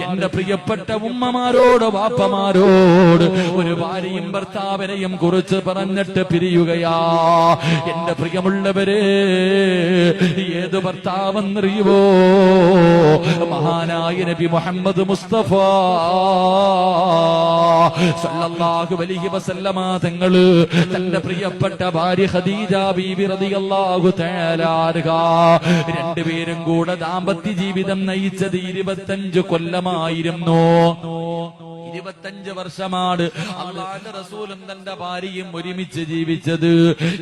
എന്റെ പ്രിയപ്പെട്ട ഉമ്മമാരോട് വാപ്പമാരോട് ഒരു ഭാര്യയും ഭർത്താവിനെയും കുറിച്ച് പറഞ്ഞിട്ട് പിരിയുകയാ. എന്റെ പ്രിയമുള്ളവരെ, ഏത് ഭർത്താവെന്നറിയുവോ? മഹാനായ നബി മുഹമ്മദ് മുസ്തഫ സല്ലല്ലാഹു അലൈഹി വസല്ലമ തങ്ങള് തന്റെ പ്രിയപ്പെട്ട ഭാര്യ ഖദീജ ബീബി റളിയല്ലാഹു തആല അൻഹ രണ്ടുപേരും കൂടെ ദാമ്പത്യ ജീവിതം നയിച്ചത് 25 കൊല്ലമായിരുന്നു. 25 വർഷമാണ് അല്ലാഹുവിന്റെ റസൂലും തന്റെ ഭാര്യയും ഒരുമിച്ച് ജീവിച്ചത്.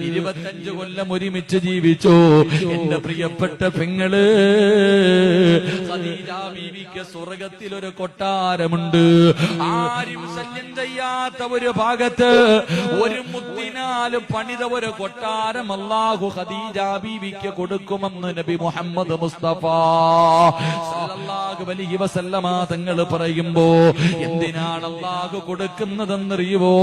25 കൊല്ലം ഒരുമിച്ച് ജീവിച്ചു. എന്റെ പ്രിയപ്പെട്ട പെങ്ങള്, ഖദീജ ബീവിക്ക് സ്വർഗത്തിൽ ഒരു കൊട്ടാരമുണ്ട്. ആരും ശല്യം ചെയ്യാത്ത ഒരു ഭാഗത്ത് ഒരു മുത്തിനാൽ പണിത ഒരു കൊട്ടാരം അല്ലാഹു ഖദീജ ബീവിക്ക് കൊടുക്കുമെന്ന് നബി മുഹമ്മദ് മുസ്തഫ സല്ലല്ലാഹു അലൈഹി വസല്ലമ തങ്ങൾ പറയുമ്പോ എന്തിനാണ് അല്ലാഹു കൊടുക്കുന്നതെന്നറിയുവോ?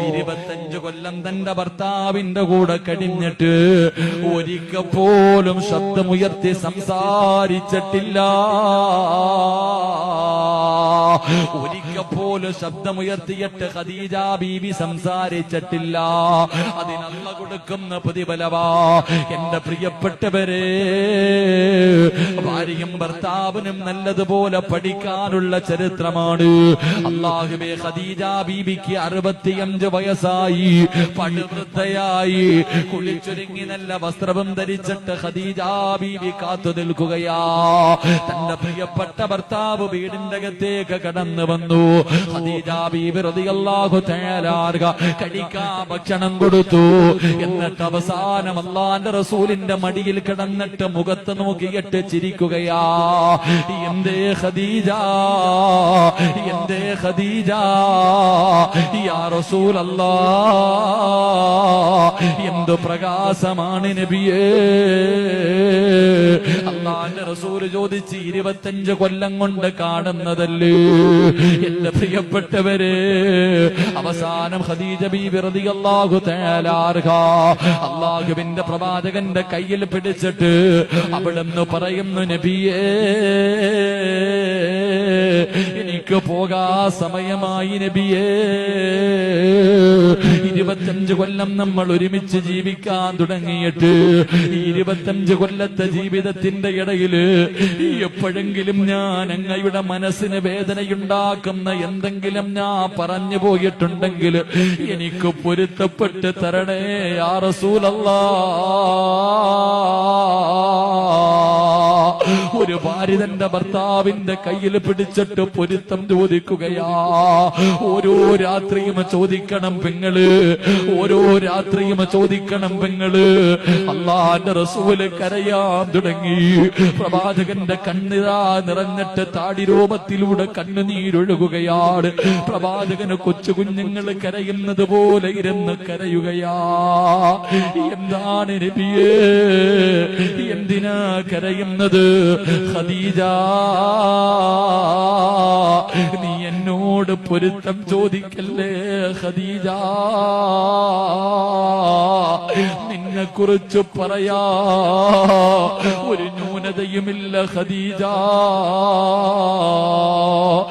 25 കൊല്ലം തന്റെ ഭർത്താവിന്റെ കൂടെ കഴിഞ്ഞിട്ട് ഒരിക്കൽ പോലും ശബ്ദമുയർത്തി സംസാരിച്ചിട്ടില്ല. ഒരിക്കൽ പോലും ശബ്ദമുയർത്തിയിട്ട് ഖദീജ ബീവി സംസാരിച്ചിട്ടില്ല. അതിനല്ല കൊടുക്കുന്ന പ്രതിഫലവാ. എന്റെ പ്രിയപ്പെട്ടവരെ, ഭാര്യയും ഭർത്താവിനും നല്ലതുപോലെ പഠിക്കാനുള്ള ചരിത്രമാണ്. അല്ലാഹുവേ, ഖദീജ ബീവിക്ക് 65 വയസ്സായി, പടുവൃദ്ധയായി, കുളിച്ചൊരുങ്ങി നല്ല വസ്ത്രവും ധരിച്ചിട്ട് ഖദീജ ബീവി കാത്തു നിൽക്കുകയാ. തന്റെ പ്രിയപ്പെട്ട ഭർത്താവ് വീടിന്റെ അകത്തേക്ക് കടന്നു വന്നു. ഖദീജ ബീവി റളിയല്ലാഹു തആല അൻഹ കഴിക്കാൻ ഭക്ഷണം കൊടുത്തു. എന്നിട്ട് അവസാനം അല്ലാഹുവിന്റെ റസൂലിന്റെ മടിയിൽ കിടന്നിട്ട് മുഖത്ത് നോക്കിയിട്ട് ചിരിക്കുകയാ. എന്തേ ഖദീജ, എന്തേ ഖദീജ, യാ റസൂലല്ലാഹ്, എന്ത് പ്രകാശമാണ് നബിയേ. അല്ലാഹുവിന്റെ റസൂല് ചോദിച്ച്, 25 കൊല്ലം കൊണ്ട് കാണുന്നതല്ലേ? എന്റെ പ്രിയപ്പെട്ടവരെ, അവസാനം ഖദീജ ബീബി റളിയല്ലാഹു തആല അൻഹ അല്ലാഹുവിന്റെ പ്രവാചകന്റെ കയ്യിൽ പിടിച്ചിട്ട് അവിടുന്ന് പറയുന്നു, നബിയേ, എനിക്ക് പോകാ സമയമായി നബിയേ. 25 കൊല്ലം നമ്മൾ ഒരുമിച്ച് ജീവിക്കാൻ തുടങ്ങിയിട്ട് 25 കൊല്ലത്തെ ജീവിതത്തിന്റെ ഇടയില് എപ്പോഴെങ്കിലും ഞാൻ അങ്ങയുടെ മനസ്സിന് വേദനയുണ്ടാക്കുന്ന എന്തെങ്കിലും ഞാൻ പറഞ്ഞു പോയിട്ടുണ്ടെങ്കിൽ എനിക്ക് പൊരുത്തപ്പെട്ട് തരണേ യാ റസൂലല്ലാഹ്. ഒരു ഭാര്യ തന്റെ ഭർത്താവിന്റെ കയ്യിൽ പിടിച്ചിട്ട് പൊരുത്തം ചോദിക്കുകയാ. ഓരോ രാത്രിയും ചോദിക്കണം പെങ്ങള്, ഓരോ രാത്രിയും ചോദിക്കണം പെങ്ങള്. അല്ലാഹുവിന്റെ റസൂല് കരയാൻ തുടങ്ങി. പ്രവാചകന്റെ കണ്ണിതാ നിറഞ്ഞിട്ട് താടിരോമത്തിലൂടെ കണ്ണുനീരൊഴുകുകയാണ്. പ്രവാചകന് കൊച്ചു കുഞ്ഞുങ്ങൾ കരയുന്നത് പോലെ ഇരുന്ന് കരയുകയാ. എന്താണ് നബിയേ, എന്തിനാ കരയുന്നത്? ഖദീജ, നീ എന്നോട് പൊരുത്തം ചോദിക്കല്ലേ ഖദീജ. നിന്നെ കുറിച്ച് പറയാ ഒരു ന്യൂനതയുമില്ല ഖദീജ.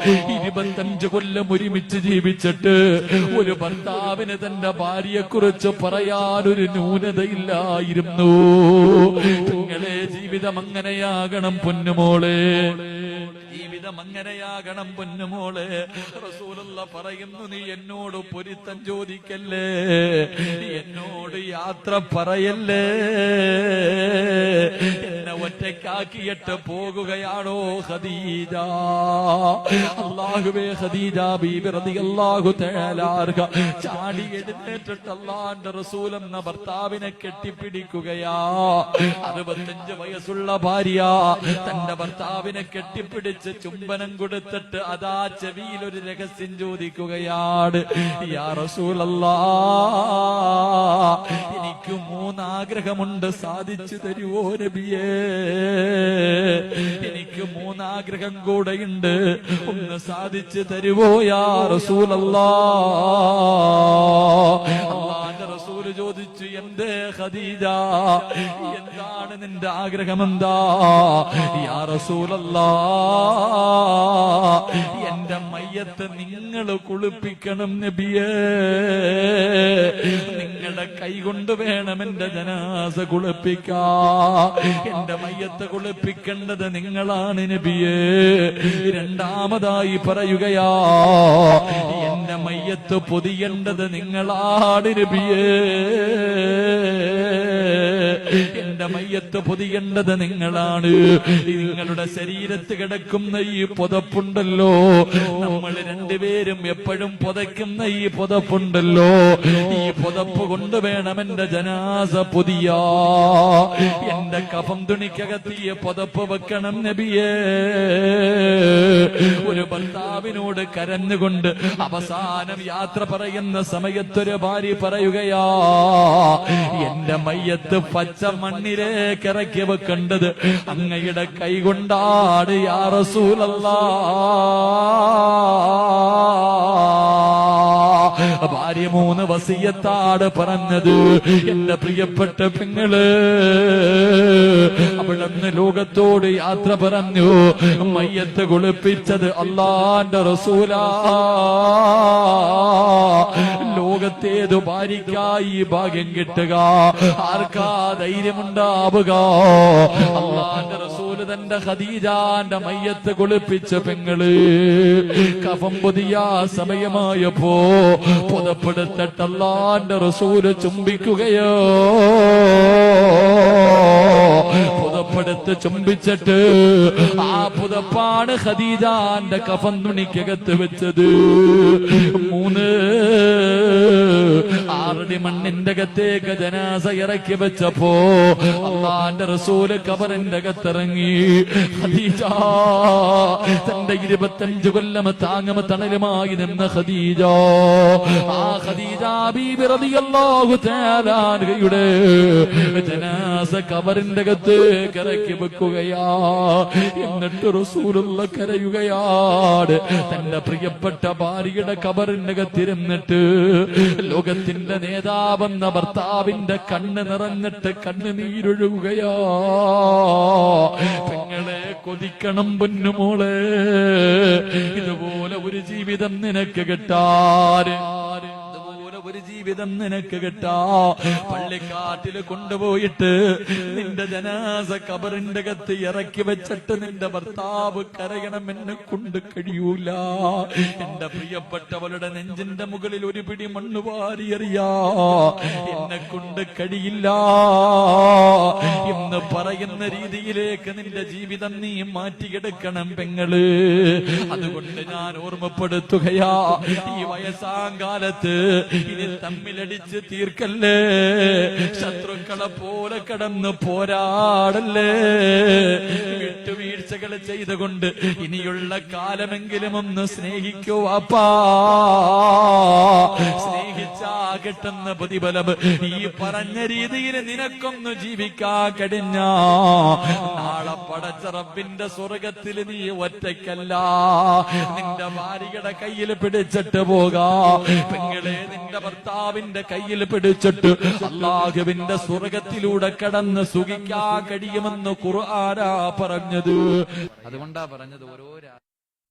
25 കൊല്ലം ഒരുമിച്ച് ജീവിച്ചിട്ട് ഒരു ഭർത്താവിന് തന്റെ ഭാര്യയെ കുറിച്ച് പറയാനൊരു ന്യൂനതയില്ലായിരുന്നു. നിങ്ങളെ ജീവിതം അങ്ങനെയാകണം പൊന്നുമോളെ, ജീവിതം അങ്ങനെയാകണം പൊന്നുമോളെ. റസൂലുള്ളാഹി പറയുന്നു, നീ എന്നോട് പൊരുത്തം ചോദിക്കല്ലേ, എന്നോട് യാത്ര പറയല്ലേ. എന്നെ ഒറ്റയ്ക്കാക്കിയിട്ട് പോകുകയാണോ ഖദീജ? അല്ലാഹുവേ, ഖദീജ ബീബി റളിയല്ലാഹു തആല അൻഹ ചാടി എഴുന്നേറ്റിട്ട് അല്ലാഹുവിന്റെ റസൂൽ എന്ന ഭർത്താവിനെ കെട്ടിപ്പിടിക്കുകയാ. 65 വയസ്സുള്ള ഭാര്യ തന്റെ ഭർത്താവിനെ കെട്ടിപ്പിടിച്ച് ചുംബനം കൊടുത്തിട്ട് അതാ ചെവിയിൽ ഒരു രഹസ്യം ചോദിക്കുകയാണ്. യാ റസൂലല്ലാഹ്, എനിക്ക് 3 ആഗ്രഹമുണ്ട്, സാധിച്ചു തരുവോ നബിയേ? എനിക്ക് 3 ആഗ്രഹം കൂടെയുണ്ട്, ഒന്ന് സാധിച്ചു തരുവോ യാ റസൂലല്ലാഹ്? അല്ലാഹുവിന്റെ റസൂൽ ചോദിച്ചു, എന്തേ ഖദീജ, എന്താണ് നിന്റെ ആഗ്രഹം? എന്താ യാ റസൂലല്ലാഹ്? മയ്യത്ത് നിങ്ങൾ കുളിപ്പിക്കണം നബിയേ. നിങ്ങളുടെ കൈകൊണ്ട് വേണം എന്റെ ജനാസ കുളിപ്പിക്കാ. എന്റെ മയ്യത്ത് കുളിപ്പിക്കേണ്ടത് നിങ്ങളാണ് നബിയേ. രണ്ടാമതായി പറയുകയാ, എന്റെ മയ്യത്ത് പൊതിയേണ്ടത് നിങ്ങളാണ് നബിയേ. എന്റെ മയ്യത്ത് പൊതിയേണ്ടത് നിങ്ങളാണ്. നിങ്ങളുടെ ശരീരത്ത് കിടക്കുന്ന ഈ പുതപ്പുണ്ടല്ലോ, നമ്മൾ രണ്ടുപേരും എപ്പോഴും പുതയ്ക്കുന്ന ഈ പുതപ്പുണ്ടല്ലോ, ഈ പുതപ്പ് കൊണ്ട് വേണം എന്റെ ജനാസ പൊതിയാ. എന്റെ കഫം തുണിക്കകത്ത് ഈ പുതപ്പ് വെക്കണം നബിയേ. ഒരു ഭർത്താവിനോട് കരഞ്ഞുകൊണ്ട് അവസാനം യാത്ര പറയുന്ന സമയത്തൊരു ഭാര്യ പറയുകയാ, എന്റെ മയ്യത്ത് പച്ച മണ്ണിലേക്ക് ഇറക്കി വെക്കേണ്ടത് അങ്ങയുടെ കൈകൊണ്ടാണ് യാ റസൂലല്ലാഹ്. ഭാര്യ 3 വസിയത്താണ് പറഞ്ഞത്. എന്റെ പ്രിയപ്പെട്ട പെങ്ങള് അവിടുന്ന് ലോകത്തോട് യാത്ര പറഞ്ഞു. മയ്യത്ത് കുളിപ്പിച്ചത് അല്ലാഹുവിന്റെ റസൂലാ. ലോകത്തേതു ഭാര്യയ്ക്കായി ഭാഗ്യം കിട്ടുക, ആർക്കാ ധൈര്യമുണ്ടാവുക? അല്ലാഹുവിന്റെ റസൂല് തന്റെ ഖദീജാന്റെ മയ്യത്ത് കുളിപ്പിച്ച പെങ്ങള് കഫം പൊതിയാ സമയമായപ്പോ പുതപ്പെടുത്തിട്ട് അല്ലാഹുവിന്റെ റസൂല് ചുംബിക്കുകയോ. പുതപ്പെടുത്ത് ചുംബിച്ചിട്ട് ആ പുതപ്പാണ് ഖദീജാന്റെ കഫൻ തുണിക്കകത്ത് വെച്ചത്. 3 ആറടി മണ്ണിന്റെ അകത്തേക്ക് ജനാസ ഇറക്കി വെച്ചപ്പോ അല്ലാഹുവിന്റെ റസൂല് കബറിന്റെ അകത്തിറങ്ങി. ഖദീജ തന്റെ 25 കൊല്ലം താങ്ങമ തണലുമായി നിന്ന ഖദീജ, ആ ഖദീജ ബീബി റളിയല്ലാഹു തആല അൻഹയുടെ ജനാസ കബറിന്റെ അകത്തേക്ക് ഇറക്കി വെക്കുകയാ. എന്നിട്ട് റസൂലുള്ള കരയുകയാണ്. തന്റെ പ്രിയപ്പെട്ട ഭാര്യയുടെ കബറിന്റെ അകത്തിരുന്നിട്ട് ലോകത്തിന്റെ നേതാവെന്ന ഭർത്താവിന്റെ കണ്ണ് നിറഞ്ഞിട്ട് കണ്ണുനീരൊഴുകുകയാ. പെങ്ങളെ കൊതിക്കണം പൊന്നുമോളെ, ഇതുപോലെ ഒരു ജീവിതം നിനക്ക് കിട്ടാറ്, ഒരു ജീവിതം നിനക്ക് കിട്ടാ. പള്ളിക്കാട്ടില് കൊണ്ടുപോയിട്ട് നിന്റെ ജനാസ കബറിന്റെ അകത്ത് ഇറക്കി വെച്ചിട്ട് നിന്റെ ഭർത്താവ് കരയണം, എന്നെ കൊണ്ട് കഴിയൂല. എന്റെ പ്രിയപ്പെട്ടവളുടെ നെഞ്ചിന്റെ മുകളിൽ ഒരു പിടി മണ്ണ് വാരിയെറിയാ എന്നെ കൊണ്ട് കഴിയില്ല എന്ന് പറയുന്ന രീതിയിലേക്ക് നിന്റെ ജീവിതം നീ മാറ്റിയെടുക്കണം പെങ്ങള്. അതുകൊണ്ട് ഞാൻ ഓർമ്മപ്പെടുത്തുകയാ, ഈ വയസ്സാങ്കാലത്ത് ഇനി തമ്മിലടിച്ച് തീർക്കല്ലേ, ശത്രുക്കളെ പോലെ കടന്ന് പോരാടല്ലേ. വിട്ടുവീഴ്ചകൾ ചെയ്തുകൊണ്ട് ഇനിയുള്ള കാലമെങ്കിലും ഒന്ന് സ്നേഹിക്കൂ അപ്പാ. സ്നേഹിച്ചാ കിട്ടുന്ന പ്രതിഫലം ഈ പറഞ്ഞ രീതിയിൽ നിനക്കൊന്ന് ജീവിക്കാൻ കഴിഞ്ഞ നാളെ പടച്ച റബ്ബിന്റെ സ്വർഗത്തിൽ നീ ഒറ്റയ്ക്കല്ല, നിന്റെ ഭാര്യയുടെ കയ്യിൽ പിടിച്ചിട്ട് പോകാ. പെങ്ങളെ, നിന്റെ ഭർത്താവിന്റെ കയ്യിൽ പിടിച്ചിട്ട് അല്ലാഹുവിന്റെ സ്വർഗത്തിലൂടെ കടന്ന് സുഖിക്കാൻ കഴിയുമെന്ന് ഖുർആനാ പറഞ്ഞത്. അതുകൊണ്ടാ പറഞ്ഞത് ഓരോ